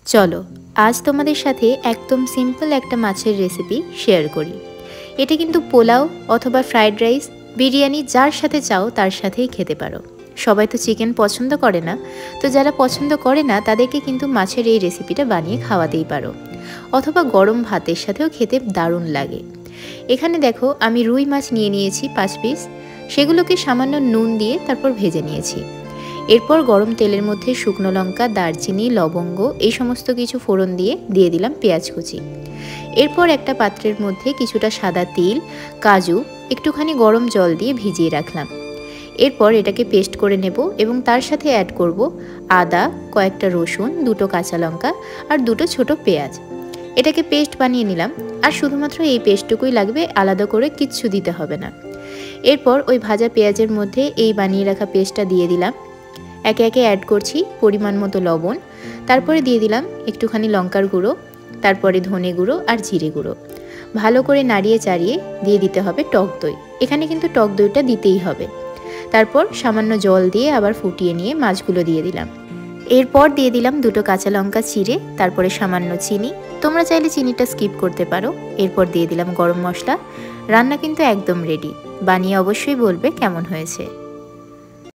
চলো আজ তোমাদের সাথে একদম সিম্পল একটা মাছের রেসিপি শেয়ার করি। এটা কিন্তু পোলাও অথবা ফ্রাইড রাইস, বিরিয়ানি যার সাথে চাও তার সাথেই খেতে পারো। সবাই তো চিকেন পছন্দ করে না, তো যারা পছন্দ করে না তাদেরকে কিন্তু মাছের এই রেসিপিটা বানিয়ে খাওয়াতেই পারো, অথবা গরম ভাতের সাথেও খেতে দারুণ লাগে। এখানে দেখো আমি রুই মাছ নিয়ে নিয়েছি 5 পিস, সেগুলোকে সামান্য নুন দিয়ে তারপর ভেজে নিয়েছি। এরপর গরম তেলের মধ্যে শুকনো লঙ্কা, দারচিনি, লবঙ্গ এই সমস্ত কিছু ফোড়ন দিয়ে দিলাম পেঁয়াজ কুচি। এরপর একটা পাত্রের মধ্যে কিছুটা সাদা তিল, কাজু একটুখানি গরম জল দিয়ে ভিজিয়ে রাখলাম। এরপর এটাকে পেস্ট করে নেব এবং তার সাথে অ্যাড করব আদা, কয়েকটা রসুন, 2টো কাঁচা লঙ্কা আর 2টো ছোট পেঁয়াজ। এটাকে পেস্ট বানিয়ে নিলাম, আর শুধুমাত্র এই পেস্টটুকুই লাগবে, আলাদা করে কিচ্ছু দিতে হবে না। এরপর ওই ভাজা পেঁয়াজের মধ্যে এই বানিয়ে রাখা পেস্টটা দিয়ে দিলাম। একে একে অ্যাড করছি পরিমাণ মতো লবণ, তারপরে দিয়ে দিলাম একটুখানি লঙ্কার গুঁড়ো, তারপরে ধনে গুঁড়ো আর জিরে গুঁড়ো। ভালো করে নাড়িয়ে চাড়িয়ে দিয়ে দিতে হবে টক দই। এখানে কিন্তু টক দইটা দিতেই হবে। তারপর সামান্য জল দিয়ে আবার ফুটিয়ে নিয়ে মাছগুলো দিয়ে দিলাম। এরপর দিয়ে দিলাম 2টো কাঁচা লঙ্কা চিড়ে, তারপরে সামান্য চিনি, তোমরা চাইলে চিনিটা স্কিপ করতে পারো। এরপর দিয়ে দিলাম গরম মশলা। রান্না কিন্তু একদম রেডি, বানিয়ে অবশ্যই বলবে কেমন হয়েছে।